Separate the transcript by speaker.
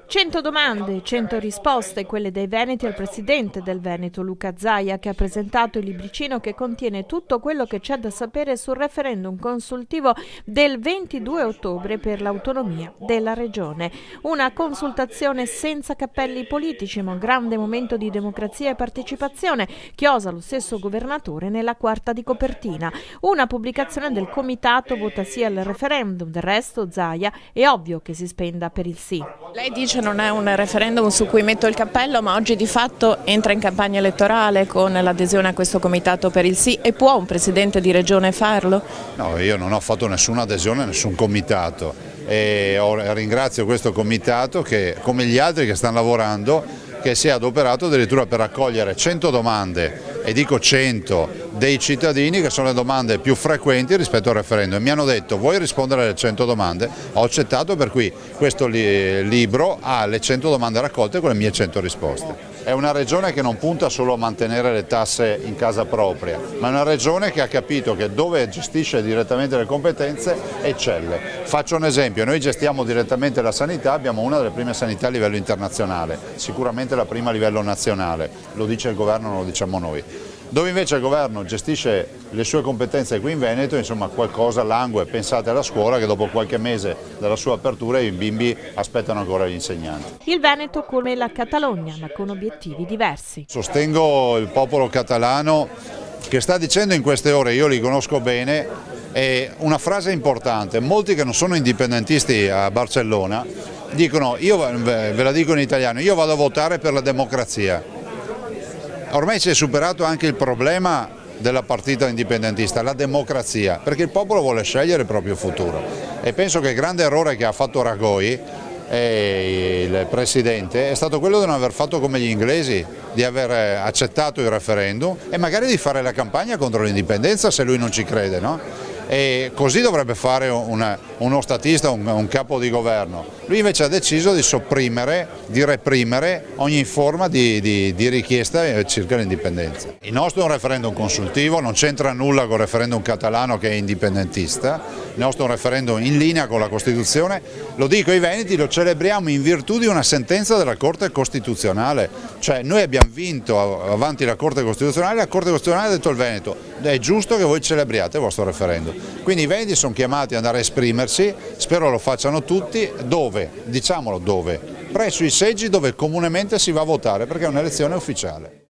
Speaker 1: 100 domande, 100 risposte, quelle dei veneti al presidente del Veneto, Luca Zaia, che ha presentato il libricino che contiene tutto quello che c'è da sapere sul referendum consultivo del 22 ottobre per l'autonomia della regione. Una consultazione senza cappelli politici, ma un grande momento di democrazia e partecipazione, chiosa lo stesso governatore nella quarta di copertina. Una pubblicazione del comitato vota sì al referendum, del resto Zaia è ovvio che si spenda per il sì.
Speaker 2: Lei dice non è un referendum su cui metto il cappello, ma oggi di fatto entra in campagna elettorale con l'adesione a questo comitato per il sì, e può un presidente di regione farlo?
Speaker 3: No, io non ho fatto nessuna adesione a nessun comitato e ringrazio questo comitato che, come gli altri che stanno lavorando, che si è adoperato addirittura per raccogliere 100 domande, e dico 100, dei cittadini, che sono le domande più frequenti rispetto al referendum. E mi hanno detto: vuoi rispondere alle 100 domande? Ho accettato, per cui questo libro ha le 100 domande raccolte con le mie 100 risposte. È una regione che non punta solo a mantenere le tasse in casa propria, ma è una regione che ha capito che dove gestisce direttamente le competenze eccelle. Faccio un esempio: noi gestiamo direttamente la sanità, abbiamo una delle prime sanità a livello internazionale, sicuramente la prima a livello nazionale, lo dice il governo, non lo diciamo noi. Dove invece il governo gestisce le sue competenze qui in Veneto, insomma qualcosa langue. Pensate alla scuola, che dopo qualche mese dalla sua apertura i bimbi aspettano ancora gli insegnanti.
Speaker 1: Il Veneto come la Catalogna, ma con obiettivi diversi.
Speaker 3: Sostengo il popolo catalano che sta dicendo in queste ore, io li conosco bene, una frase importante. Molti che non sono indipendentisti a Barcellona dicono, io ve la dico in italiano, io vado a votare per la democrazia. Ormai si è superato anche il problema della partita indipendentista, la democrazia, perché il popolo vuole scegliere il proprio futuro. E penso che il grande errore che ha fatto Rajoy, il presidente, è stato quello di non aver fatto come gli inglesi, di aver accettato il referendum e magari di fare la campagna contro l'indipendenza se lui non ci crede, no? E così dovrebbe fare uno statista, un capo di governo. Lui invece ha deciso di sopprimere, di reprimere ogni forma di richiesta circa l'indipendenza. Il nostro è un referendum consultivo, non c'entra nulla con il referendum catalano che è indipendentista, il nostro è un referendum in linea con la Costituzione, lo dico ai veneti, lo celebriamo in virtù di una sentenza della Corte Costituzionale, cioè noi abbiamo vinto avanti la Corte Costituzionale, la Corte Costituzionale ha detto al Veneto: è giusto che voi celebriate il vostro referendum. Quindi i veneti sono chiamati ad andare a esprimersi, spero lo facciano tutti. Dove? Diciamolo dove? Presso i seggi dove comunemente si va a votare, perché è un'elezione ufficiale.